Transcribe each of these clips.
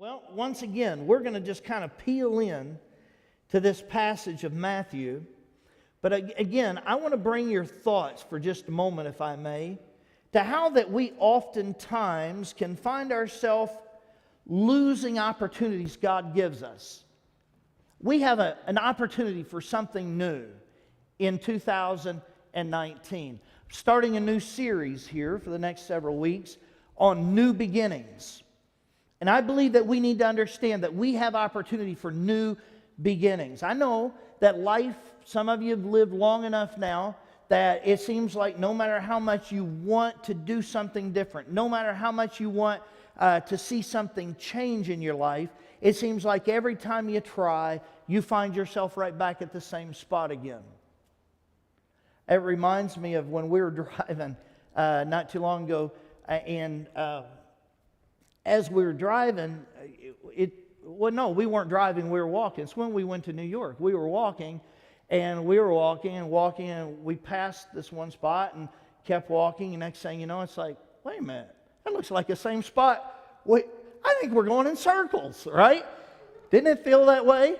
Well, once again, we're going to just kind of peel in to this passage of Matthew. But again, I want to bring your thoughts for just a moment, if I may, to how that we oftentimes can find ourselves losing opportunities God gives us. We have an opportunity for something new in 2019. Starting a new series here for the next several weeks on new beginnings. And I believe that we need to understand that we have opportunity for new beginnings. I know that life, some of you have lived long enough now that it seems like no matter how much you want to do something different, no matter how much you want to see something change in your life, it seems like every time you try, you find yourself right back at the same spot again. It reminds me of when we were driving not too long ago, and as we were driving, we weren't driving, we were walking. It's when we went to New York. We were walking, and we passed this one spot and kept walking, and next thing you know, it's like, wait a minute, that looks like the same spot. Wait, I think we're going in circles, right? Didn't it feel that way?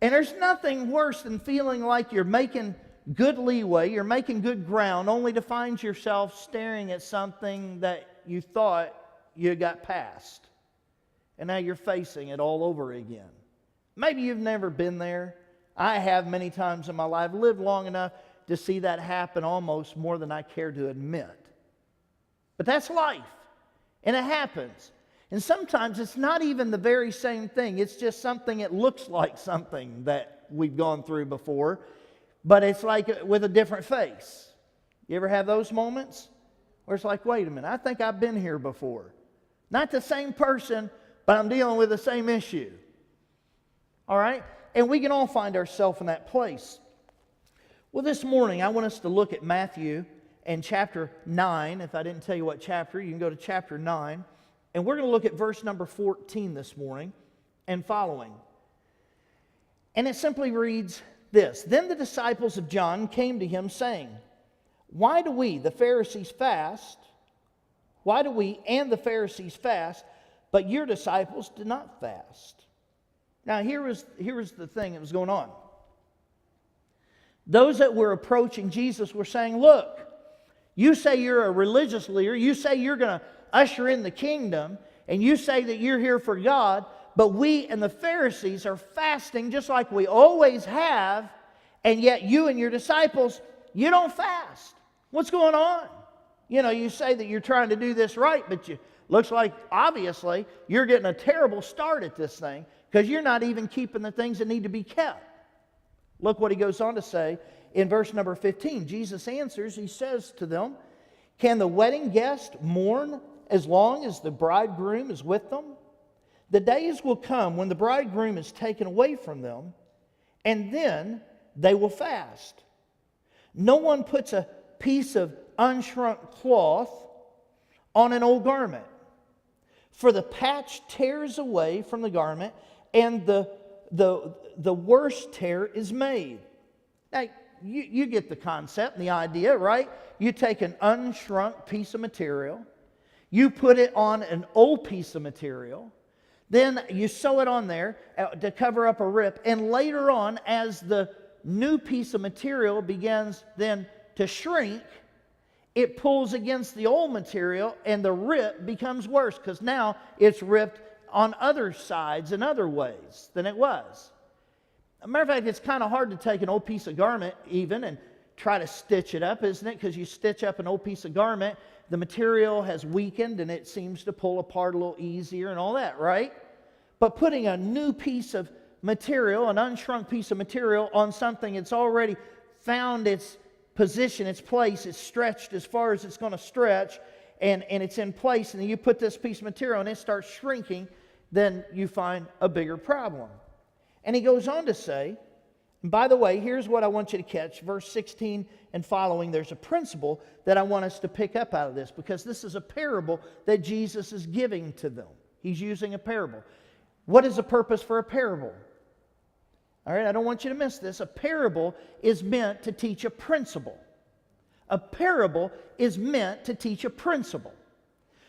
And there's nothing worse than feeling like you're making good leeway, you're making good ground, only to find yourself staring at something that you thought you got past. And now you're facing it all over again. Maybe you've never been there. I have many times in my life. Lived long enough to see that happen almost more than I care to admit. But that's life. And it happens. And sometimes it's not even the very same thing. It's just something that looks like something that we've gone through before. But it's like with a different face. You ever have those moments? Where it's like, wait a minute, I think I've been here before. Not the same person, but I'm dealing with the same issue. All right? And we can all find ourselves in that place. Well, this morning, I want us to look at Matthew and chapter 9. If I didn't tell you what chapter, you can go to chapter 9. And we're going to look at verse number 14 this morning and following. And it simply reads this: Then the disciples of John came to him, saying, Why do we, the Pharisees, fast? Why do we and the Pharisees fast, but your disciples do not fast? Now, here was the thing that was going on. Those that were approaching Jesus were saying, look, you say you're a religious leader, you say you're going to usher in the kingdom, and you say that you're here for God, but we and the Pharisees are fasting just like we always have, and yet you and your disciples, you don't fast. What's going on? You know, you say that you're trying to do this right, but looks like, obviously, you're getting a terrible start at this thing because you're not even keeping the things that need to be kept. Look what he goes on to say in verse number 15. Jesus answers, he says to them, Can the wedding guest mourn as long as the bridegroom is with them? The days will come when the bridegroom is taken away from them, and then they will fast. No one puts a piece of unshrunk cloth on an old garment, for the patch tears away from the garment, and the worst tear is made. Now, you get the concept and the idea, right? You take an unshrunk piece of material, you put it on an old piece of material, then you sew it on there to cover up a rip, and later on, as the new piece of material begins then to shrink, it pulls against the old material, and the rip becomes worse because now it's ripped on other sides in other ways than it was. As a matter of fact, it's kind of hard to take an old piece of garment even and try to stitch it up, isn't it? Because you stitch up an old piece of garment, the material has weakened and it seems to pull apart a little easier and all that, right? But putting a new piece of material, an unshrunk piece of material, on something that's already found its position, its place, it's stretched as far as it's going to stretch, and it's in place, and then you put this piece of material and it starts shrinking, then you find a bigger problem. And he goes on to say, and by the way, here's what I want you to catch, verse 16 and following, there's a principle that I want us to pick up out of this, because this is a parable that Jesus is giving to them. He's using a parable. What is the purpose for a parable? All right, I don't want you to miss this. A parable is meant to teach a principle. A parable is meant to teach a principle.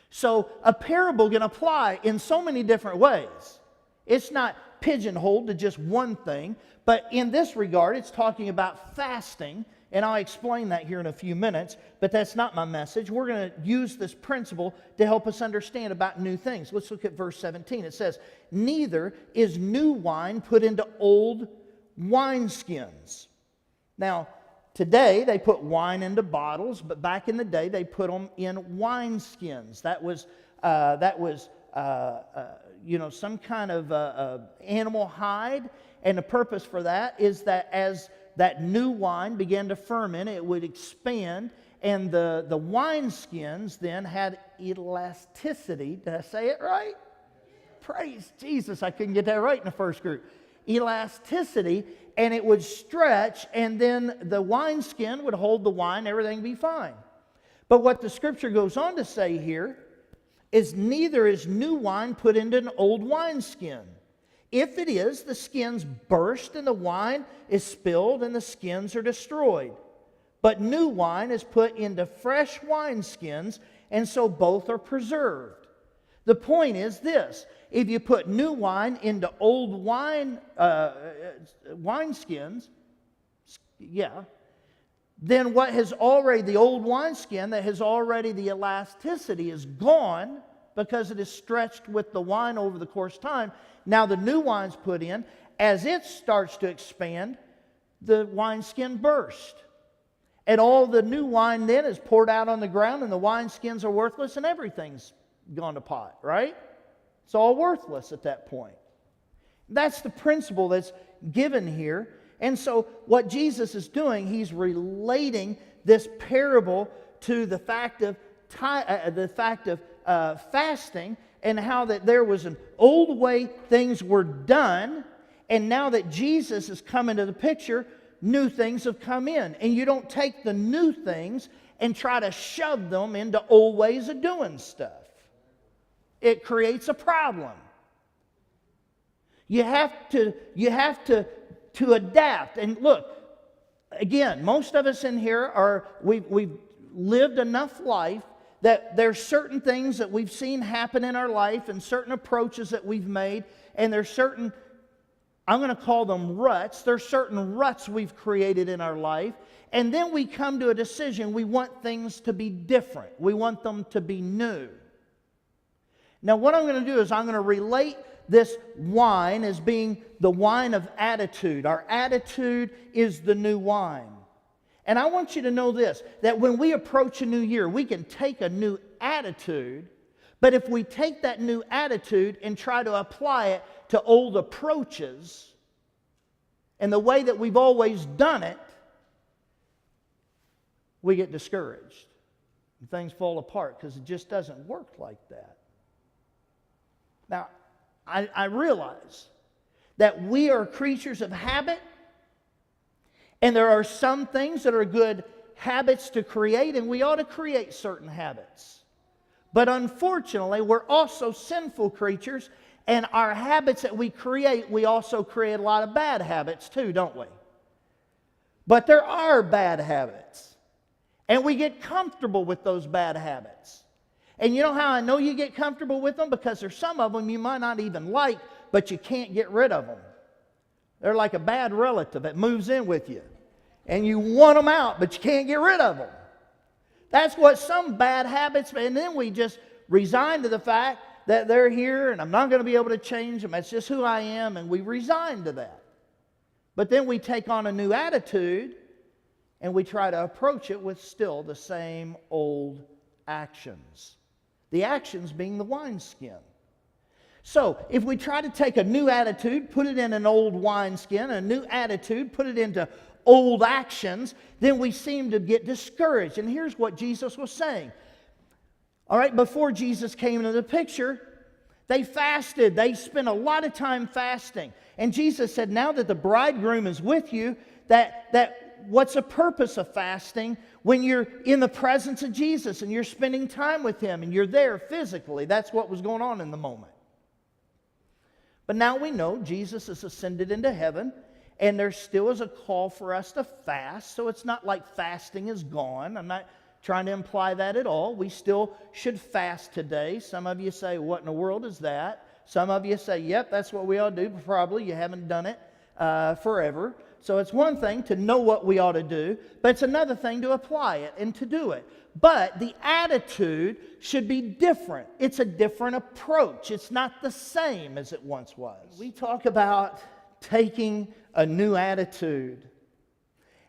So a parable can apply in so many different ways. It's not pigeonholed to just one thing, but in this regard, it's talking about fasting, and I'll explain that here in a few minutes, but that's not my message. We're going to use this principle to help us understand about new things. Let's look at verse 17. It says, "Neither is new wine put into old wineskins." Now, today they put wine into bottles, but back in the day they put them in wineskins. That was some kind of animal hide, and the purpose for that is that as that new wine began to ferment, it would expand, and the wineskins then had elasticity. Did I say it right? Praise Jesus, I couldn't get that right in the first group. Elasticity, and it would stretch, and then the wineskin would hold the wine, everything would be fine. But what the scripture goes on to say here is, "Neither is new wine put into an old wineskin. If it is, the skins burst, and the wine is spilled, and the skins are destroyed. But new wine is put into fresh wineskins, and so both are preserved." The point is this: if you put new wine into old wineskins, then what has already, the old wineskin that has already, the elasticity is gone because it is stretched with the wine over the course of time. Now the new wine's put in. As it starts to expand, the wineskin bursts. And all the new wine then is poured out on the ground, and the wineskins are worthless, and everything's gone to pot, right? It's all worthless at that point. That's the principle that's given here. And so what Jesus is doing, he's relating this parable to the fact of fasting, and how that there was an old way things were done, and now that Jesus has come into the picture, new things have come in. And you don't take the new things and try to shove them into old ways of doing stuff. It creates a problem. You have to adapt. And look, again, most of us in here we've lived enough life that there's certain things that we've seen happen in our life, and certain approaches that we've made, and there's certain, I'm going to call them ruts. There's certain ruts we've created in our life, and then we come to a decision. We want things to be different. We want them to be new. Now what I'm going to do is I'm going to relate this wine as being the wine of attitude. Our attitude is the new wine. And I want you to know this, that when we approach a new year, we can take a new attitude, but if we take that new attitude and try to apply it to old approaches and the way that we've always done it, we get discouraged. And things fall apart because it just doesn't work like that. Now, I realize that we are creatures of habit, and there are some things that are good habits to create, and we ought to create certain habits. But unfortunately, we're also sinful creatures, and our habits that we also create a lot of bad habits too, don't we? But there are bad habits, and we get comfortable with those bad habits. And you know how I know you get comfortable with them? Because there's some of them you might not even like, but you can't get rid of them. They're like a bad relative that moves in with you. And you want them out, but you can't get rid of them. That's what some bad habits, and then we just resign to the fact that they're here and I'm not going to be able to change them. That's just who I am, and we resign to that. But then we take on a new attitude and we try to approach it with still the same old actions. The actions being the wineskin. So, if we try to take a new attitude, put it in an old wineskin, a new attitude, put it into old actions, then we seem to get discouraged. And here's what Jesus was saying. All right, before Jesus came into the picture, they fasted. They spent a lot of time fasting. And Jesus said, now that the bridegroom is with you, that what's the purpose of fasting when you're in the presence of Jesus and you're spending time with Him and you're there physically? That's what was going on in the moment. But now we know Jesus has ascended into heaven, and there still is a call for us to fast. So it's not like fasting is gone. I'm not trying to imply that at all. We still should fast today. Some of you say, what in the world is that? Some of you say, yep, that's what we ought to do. Probably you haven't done it forever. So it's one thing to know what we ought to do, but it's another thing to apply it and to do it. But the attitude should be different. It's a different approach. It's not the same as it once was. We talk about taking a new attitude.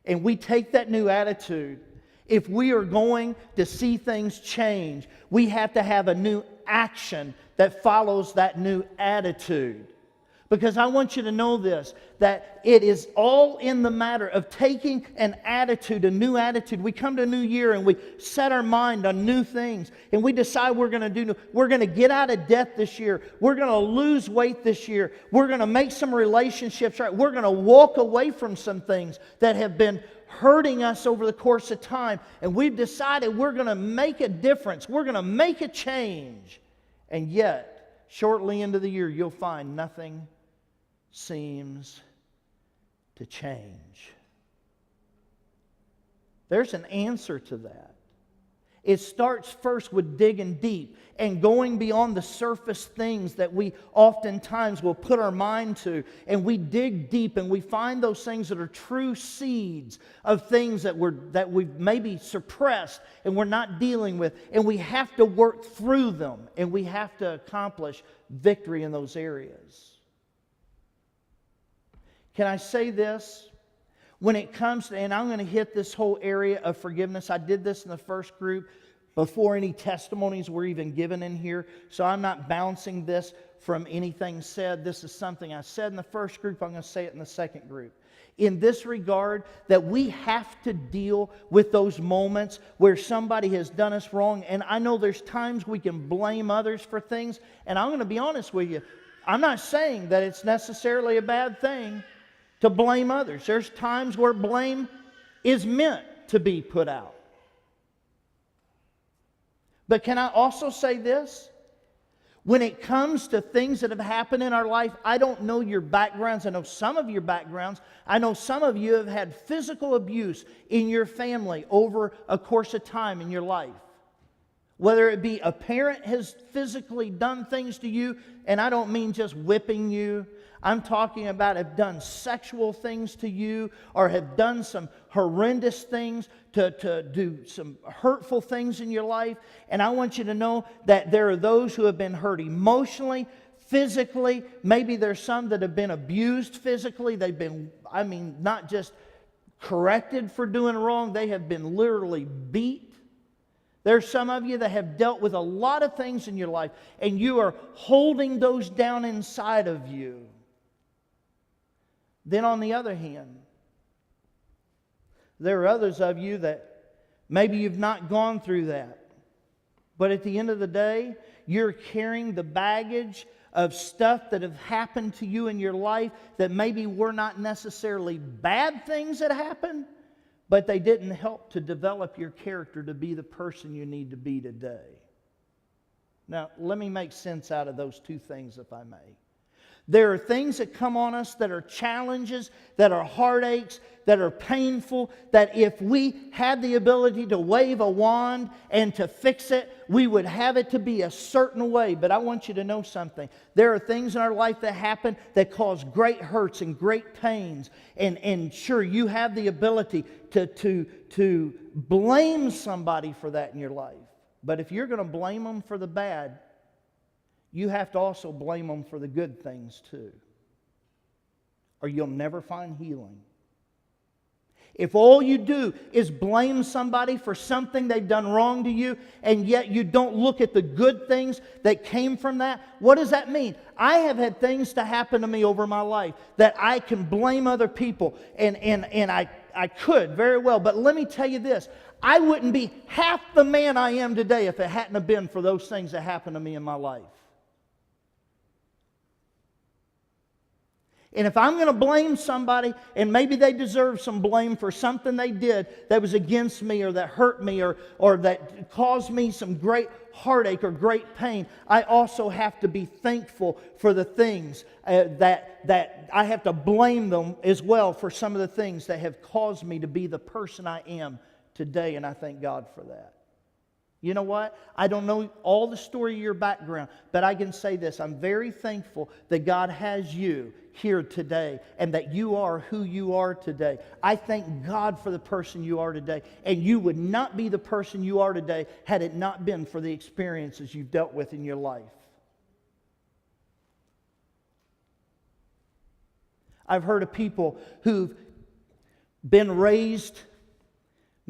And we take that new attitude. If we are going to see things change, we have to have a new action that follows that new attitude. Because I want you to know this, that it is all in the matter of taking an attitude, a new attitude. We come to a new year and we set our mind on new things. And we decide we're going to get out of debt this year. We're going to lose weight this year. We're going to make some relationships right. We're going to walk away from some things that have been hurting us over the course of time. And we've decided we're going to make a difference. We're going to make a change. And yet, shortly into the year, you'll find nothing seems to change. There's an answer to that. It starts first with digging deep and going beyond the surface things that we oftentimes will put our mind to. And we dig deep and we find those things that are true seeds of things that we've maybe suppressed and we're not dealing with. And we have to work through them. And we have to accomplish victory in those areas. Can I say this? When it comes to, and I'm going to hit this whole area of forgiveness. I did this in the first group before any testimonies were even given in here. So I'm not bouncing this from anything said. This is something I said in the first group. I'm going to say it in the second group. In this regard, that we have to deal with those moments where somebody has done us wrong. And I know there's times we can blame others for things. And I'm going to be honest with you. I'm not saying that it's necessarily a bad thing to blame others. There's times where blame is meant to be put out. But can I also say this? When it comes to things that have happened in our life, I don't know your backgrounds. I know some of your backgrounds. I know some of you have had physical abuse in your family over a course of time in your life. Whether it be a parent has physically done things to you, and I don't mean just whipping you. I'm talking about have done sexual things to you or have done some horrendous things to do some hurtful things in your life. And I want you to know that there are those who have been hurt emotionally, physically. Maybe there's some that have been abused physically. They've been, not just corrected for doing wrong. They have been literally beat. There's some of you that have dealt with a lot of things in your life, and you are holding those down inside of you. Then on the other hand, there are others of you that maybe you've not gone through that. But at the end of the day, you're carrying the baggage of stuff that have happened to you in your life that maybe were not necessarily bad things that happened, but they didn't help to develop your character to be the person you need to be today. Now, let me make sense out of those two things, if I may. There are things that come on us that are challenges, that are heartaches, that are painful, that if we had the ability to wave a wand and to fix it, we would have it to be a certain way. But I want you to know something. There are things in our life that happen that cause great hurts and great pains. And sure, you have the ability to blame somebody for that in your life. But if you're going to blame them for the bad, you have to also blame them for the good things too. Or you'll never find healing. If all you do is blame somebody for something they've done wrong to you, and yet you don't look at the good things that came from that, what does that mean? I have had things to happen to me over my life that I can blame other people, and I could very well. But let me tell you this. I wouldn't be half the man I am today if it hadn't have been for those things that happened to me in my life. And if I'm going to blame somebody, and maybe they deserve some blame for something they did that was against me or that hurt me or that caused me some great heartache or great pain, I also have to be thankful for the things that I have to blame them as well for some of the things that have caused me to be the person I am today, and I thank God for that. You know what? I don't know all the story of your background, but I can say this. I'm very thankful that God has you here today and that you are who you are today. I thank God for the person you are today. And you would not be the person you are today had it not been for the experiences you've dealt with in your life. I've heard of people who've been raised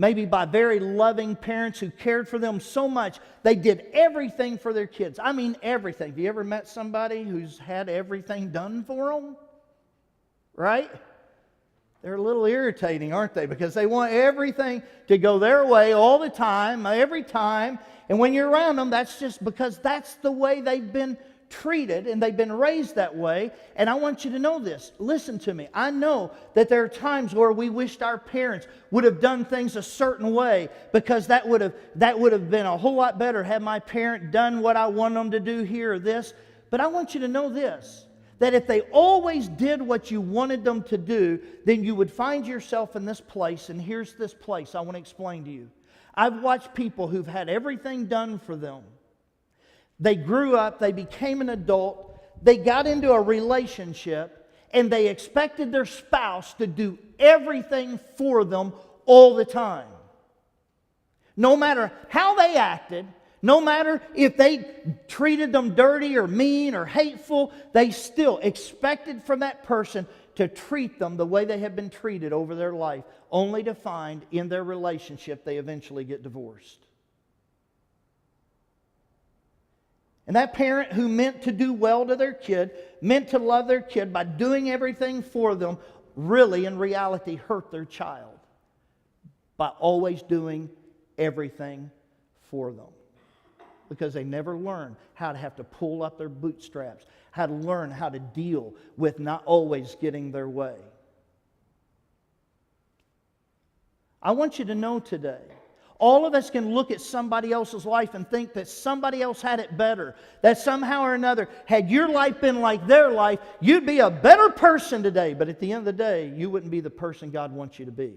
maybe by very loving parents who cared for them so much, they did everything for their kids. I mean everything. Have you ever met somebody who's had everything done for them? Right? They're a little irritating, aren't they? Because they want everything to go their way all the time, every time. And when you're around them, that's just because that's the way they've been treated and they've been raised that way. And I want you to know this. Listen to me. I know that there are times where we wished our parents would have done things a certain way because that would have been a whole lot better had my parent done what I want them to do here or this. But I want you to know this, that if they always did what you wanted them to do, then you would find yourself in this place. And here's this place I want to explain to you. I've watched people who've had everything done for them. They grew up, they became an adult, they got into a relationship, and they expected their spouse to do everything for them all the time. No matter how they acted, no matter if they treated them dirty or mean or hateful, they still expected from that person to treat them the way they have been treated over their life, only to find in their relationship they eventually get divorced. And that parent who meant to do well to their kid, meant to love their kid by doing everything for them, really in reality hurt their child by always doing everything for them. Because they never learned how to have to pull up their bootstraps, how to learn how to deal with not always getting their way. I want you to know today, all of us can look at somebody else's life and think that somebody else had it better. That somehow or another, had your life been like their life, you'd be a better person today. But at the end of the day, you wouldn't be the person God wants you to be.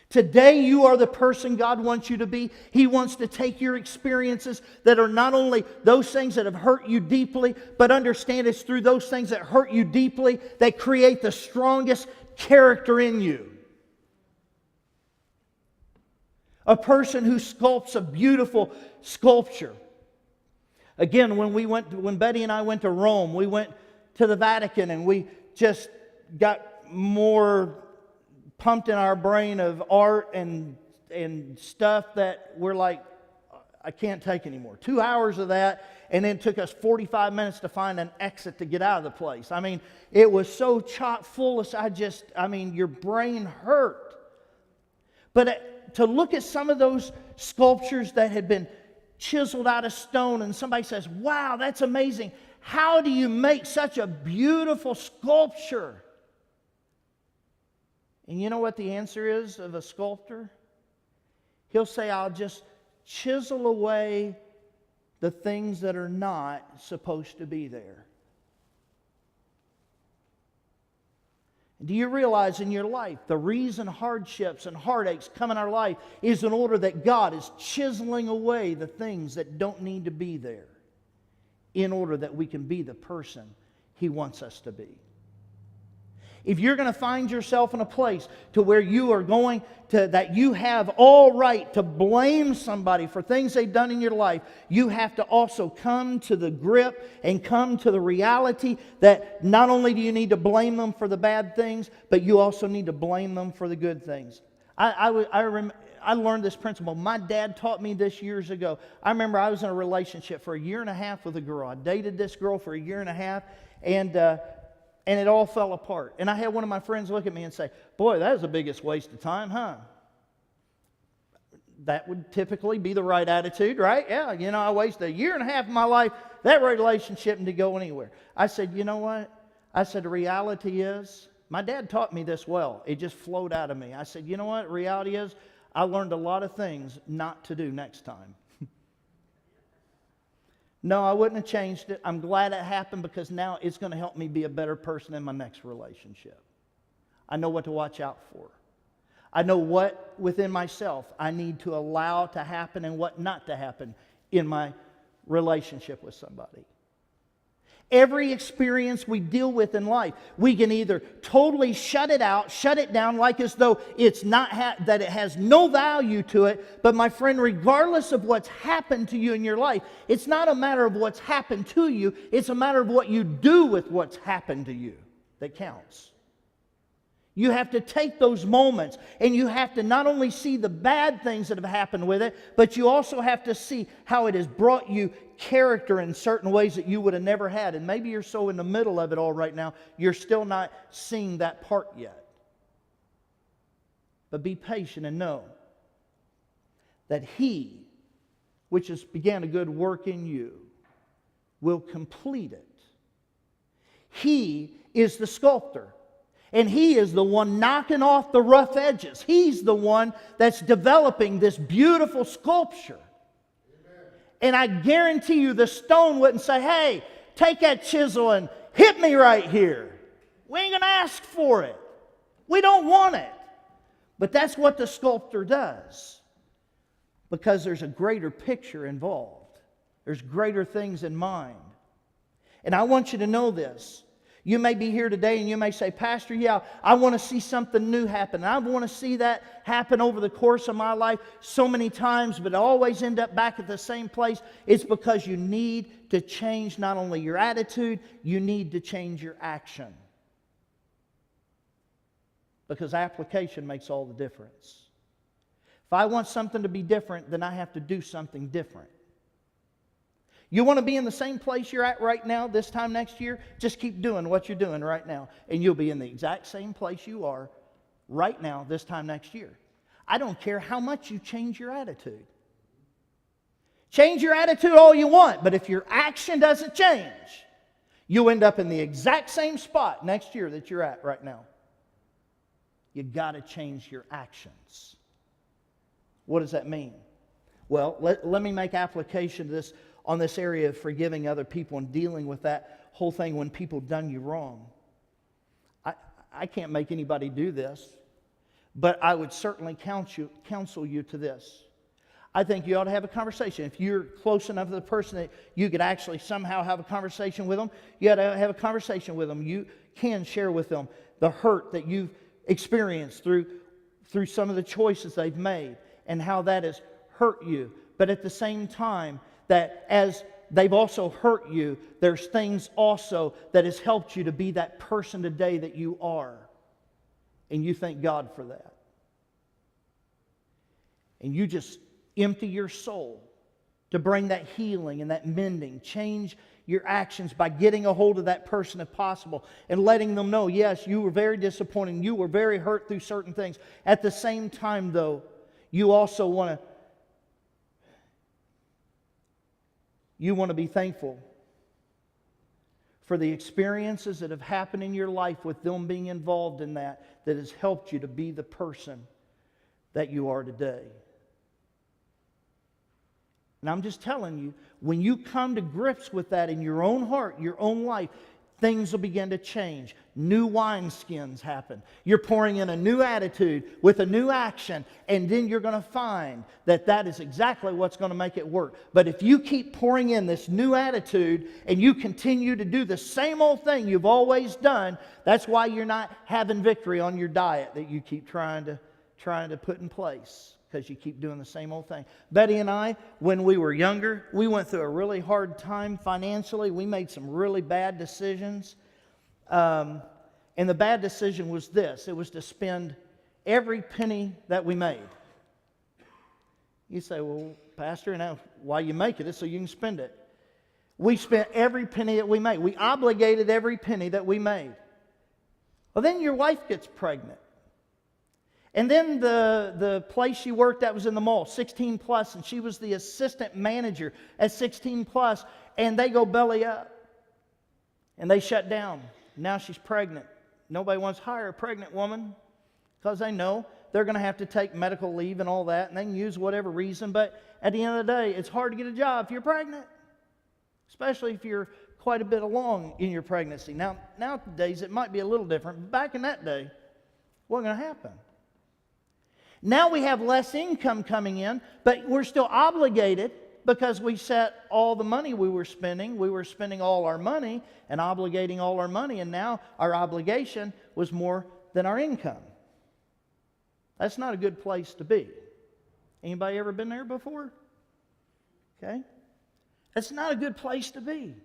Today, you are the person God wants you to be. He wants to take your experiences that are not only those things that have hurt you deeply, but understand it's through those things that hurt you deeply that create the strongest character in you. A person who sculpts a beautiful sculpture. Again, when Betty and I went to Rome, we went to the Vatican and we just got more pumped in our brain of art and stuff that we're like, I can't take anymore. 2 hours of that, and then it took us 45 minutes to find an exit to get out of the place. I mean, it was so chock full of, your brain hurt. But to look at some of those sculptures that had been chiseled out of stone, and somebody says, wow, that's amazing. How do you make such a beautiful sculpture? And you know what the answer is of a sculptor? He'll say, I'll just chisel away the things that are not supposed to be there. Do you realize in your life the reason hardships and heartaches come in our life is in order that God is chiseling away the things that don't need to be there in order that we can be the person He wants us to be? If you're going to find yourself in a place to where you are going to, that you have all right to blame somebody for things they've done in your life, you have to also come to the grip and come to the reality that not only do you need to blame them for the bad things, but you also need to blame them for the good things. I learned this principle. My dad taught me this years ago. I remember I was in a relationship for 1.5 years with a girl. I dated this girl for 1.5 years, and it all fell apart. And I had one of my friends look at me and say, boy, that was the biggest waste of time, huh? That would typically be the right attitude, right? Yeah, I wasted 1.5 years of my life, that relationship didn't go anywhere. I said, you know what? I said, the reality is, my dad taught me this well. It just flowed out of me. I said, you know what? Reality is, I learned a lot of things not to do next time. No, I wouldn't have changed it. I'm glad it happened because now it's going to help me be a better person in my next relationship. I know what to watch out for. I know what within myself I need to allow to happen and what not to happen in my relationship with somebody. Every experience we deal with in life, we can either totally shut it out, shut it down like as though it's not that it has no value to it. But my friend, regardless of what's happened to you in your life, it's not a matter of what's happened to you. It's a matter of what you do with what's happened to you that counts. You have to take those moments and you have to not only see the bad things that have happened with it, but you also have to see how it has brought you character in certain ways that you would have never had. And maybe you're so in the middle of it all right now, you're still not seeing that part yet. But be patient and know that He, which has began a good work in you, will complete it. He is the sculptor. And He is the one knocking off the rough edges. He's the one that's developing this beautiful sculpture. Amen. And I guarantee you the stone wouldn't say, hey, take that chisel and hit me right here. We ain't going to ask for it. We don't want it. But that's what the sculptor does. Because there's a greater picture involved. There's greater things in mind. And I want you to know this. You may be here today and you may say, Pastor, yeah, I want to see something new happen. I want to see that happen over the course of my life so many times, but always end up back at the same place. It's because you need to change not only your attitude, you need to change your action. Because application makes all the difference. If I want something to be different, then I have to do something different. You want to be in the same place you're at right now this time next year? Just keep doing what you're doing right now. And you'll be in the exact same place you are right now this time next year. I don't care how much you change your attitude. Change your attitude all you want, but if your action doesn't change, you'll end up in the exact same spot next year that you're at right now. You've got to change your actions. What does that mean? Well, let me make application to this on this area of forgiving other people and dealing with that whole thing when people done you wrong. I can't make anybody do this, but I would certainly counsel you to this. I think you ought to have a conversation. If you're close enough to the person that you could actually somehow have a conversation with them, you ought to have a conversation with them. You can share with them the hurt that you've experienced through some of the choices they've made and how that has hurt you. But at the same time, that as they've also hurt you, there's things also that has helped you to be that person today that you are. And you thank God for that. And you just empty your soul to bring that healing and that mending. Change your actions by getting a hold of that person if possible and letting them know, yes, you were very disappointed. You were very hurt through certain things. At the same time, though, you also want to be thankful for the experiences that have happened in your life with them being involved in that has helped you to be the person that you are today. And I'm just telling you, when you come to grips with that in your own heart, your own life, things will begin to change. New wineskins happen. You're pouring in a new attitude with a new action, and then you're going to find that is exactly what's going to make it work. But if you keep pouring in this new attitude and you continue to do the same old thing you've always done, that's why you're not having victory on your diet that you keep trying to put in place. Because you keep doing the same old thing. Betty and I, when we were younger, we went through a really hard time financially. We made some really bad decisions. And the bad decision was this. It was to spend every penny that we made. You say, well, Pastor, now why you make it is so you can spend it. We spent every penny that we made. We obligated every penny that we made. Well, then your wife gets pregnant. And then the place she worked at was in the mall, 16 plus, and she was the assistant manager at 16 plus, and they go belly up. And they shut down. Now she's pregnant. Nobody wants to hire a pregnant woman because they know they're going to have to take medical leave and all that, and they can use whatever reason, but at the end of the day, it's hard to get a job if you're pregnant, especially if you're quite a bit along in your pregnancy. Nowadays, it might be a little different, but back in that day, it wasn't going to happen. Now we have less income coming in, but we're still obligated because we set all the money we were spending. We were spending all our money and obligating all our money, and now our obligation was more than our income. That's not a good place to be. Anybody ever been there before? Okay? That's not a good place to be.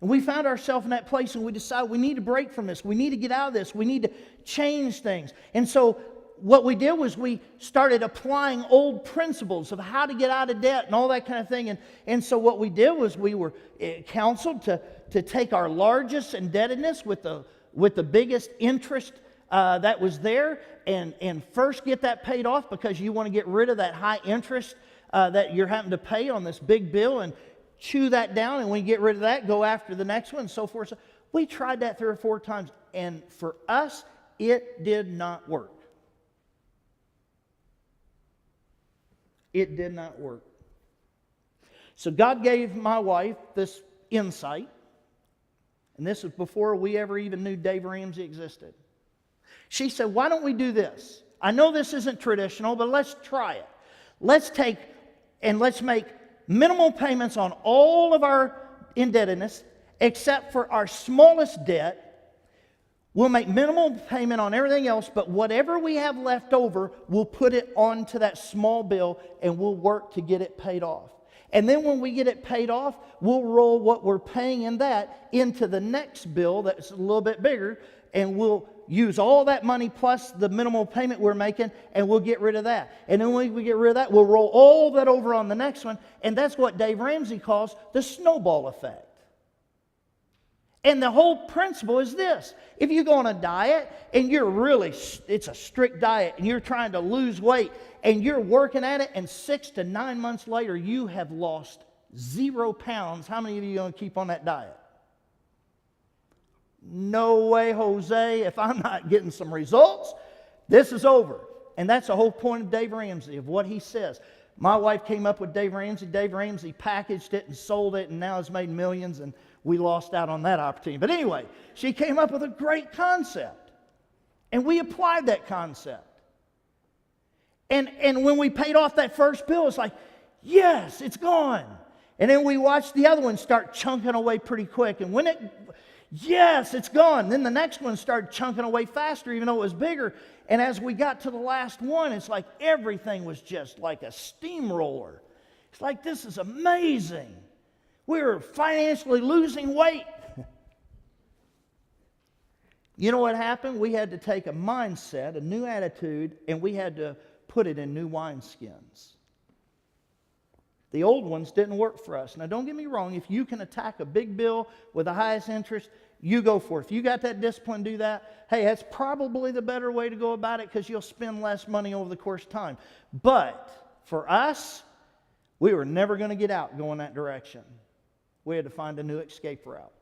And we found ourselves in that place, and we decided we need to break from this. We need to get out of this. We need to change things. And so what we did was we started applying old principles of how to get out of debt and all that kind of thing. And so what we did was we were counseled to take our largest indebtedness with the biggest interest that was there and first get that paid off, because you want to get rid of that high interest that you're having to pay on this big bill, and chew that down. And when you get rid of that, go after the next one, and so forth. So we tried that 3 or 4 times, and for us, it did not work. It did not work. So God gave my wife this insight, and this was before we ever even knew Dave Ramsey existed. She said, why don't we do this? I know this isn't traditional, but let's try it. Let's take and let's make minimal payments on all of our indebtedness except for our smallest debt. We'll make minimal payment on everything else, but whatever we have left over, we'll put it onto that small bill and we'll work to get it paid off. And then when we get it paid off, we'll roll what we're paying in that into the next bill that's a little bit bigger, and we'll use all that money plus the minimal payment we're making, and we'll get rid of that. And then when we get rid of that, we'll roll all that over on the next one, and that's what Dave Ramsey calls the snowball effect. And the whole principle is this: if you go on a diet and it's a strict diet, and you're trying to lose weight, and you're working at it, and 6 to 9 months later you have lost 0 pounds, how many of you are going to keep on that diet? No way, Jose. If I'm not getting some results, this is over. And that's the whole point of Dave Ramsey, of what he says. My wife came up with Dave Ramsey. Dave Ramsey packaged it and sold it, and now has made millions, and we lost out on that opportunity. But anyway, she came up with a great concept, and we applied that concept. And when we paid off that first bill, it's like, yes, it's gone. And then we watched the other one start chunking away pretty quick. And yes, it's gone. Then the next one started chunking away faster, even though it was bigger. And as we got to the last one, it's like everything was just like a steamroller. It's like, this is amazing. We were financially losing weight. You know what happened? We had to take a mindset, a new attitude, and we had to put it in new wineskins. The old ones didn't work for us. Now, don't get me wrong. If you can attack a big bill with the highest interest, you go for it. If you got that discipline, do that. Hey, that's probably the better way to go about it, because you'll spend less money over the course of time. But for us, we were never going to get out going that direction. We had to find a new escape route.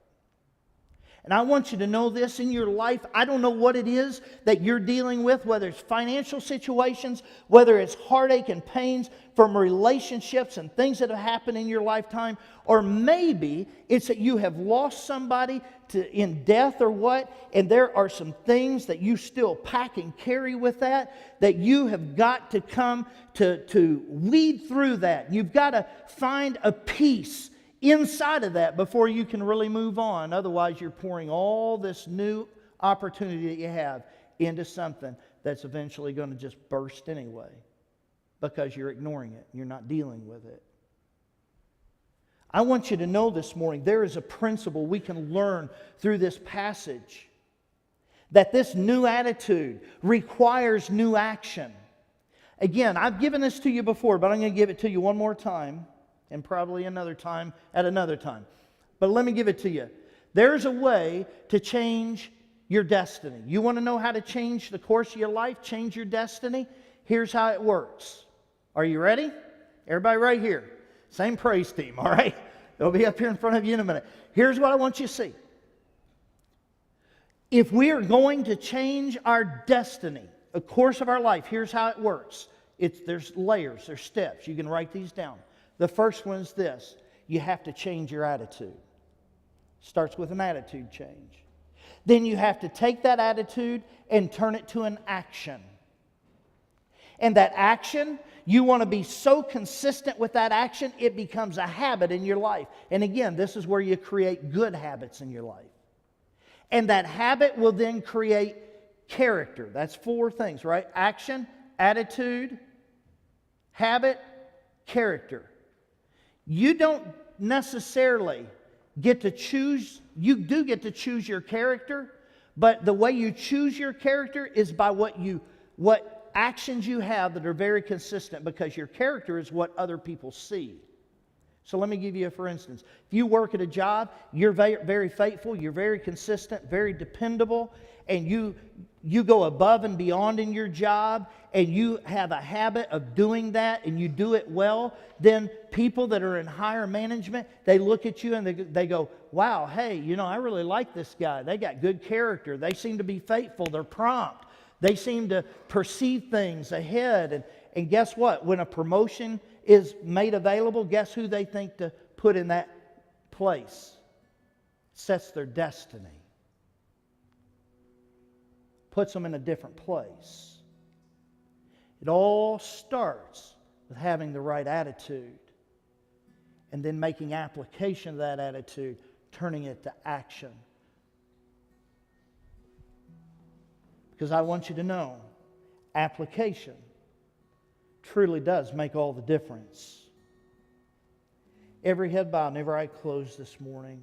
And I want you to know this in your life. I don't know what it is that you're dealing with, whether it's financial situations, whether it's heartache and pains from relationships and things that have happened in your lifetime, or maybe it's that you have lost somebody in death or what, and there are some things that you still pack and carry with that you have got to come to weed through that. You've got to find a peace inside of that before you can really move on. Otherwise, you're pouring all this new opportunity that you have into something that's eventually going to just burst anyway, because you're ignoring it. You're not dealing with it. I want you to know this morning, there is a principle we can learn through this passage, that this new attitude requires new action. Again, I've given this to you before, but I'm going to give it to you one more time, and probably another time at another time. But let me give it to you. There's a way to change your destiny. You want to know how to change the course of your life, change your destiny? Here's how it works. Are you ready? Everybody right here. Same praise team, all right? They'll be up here in front of you in a minute. Here's what I want you to see. If we are going to change our destiny, the course of our life, here's how it works. There's layers, there's steps. You can write these down. The first one is this: you have to change your attitude. Starts with an attitude change. Then you have to take that attitude and turn it to an action. And that action, you want to be so consistent with that action, it becomes a habit in your life. And again, this is where you create good habits in your life. And that habit will then create character. That's 4 things, right? Action, attitude, habit, character. You don't necessarily get to choose, you do get to choose your character, but the way you choose your character is by what actions you have that are very consistent, because your character is what other people see. So let me give you a for instance. If you work at a job, you're very, very faithful, you're very consistent, very dependable, and you go above and beyond in your job, and you have a habit of doing that, and you do it well, then people that are in higher management, they look at you and they go, wow, hey, I really like this guy. They got good character. They seem to be faithful. They're prompt. They seem to perceive things ahead. And guess what? When a promotion is made available, guess who they think to put in that place? Sets their destiny. Puts them in a different place. It all starts with having the right attitude and then making application of that attitude, turning it to action. Because I want you to know, application truly does make all the difference. Every head bowed and every eye closed this morning.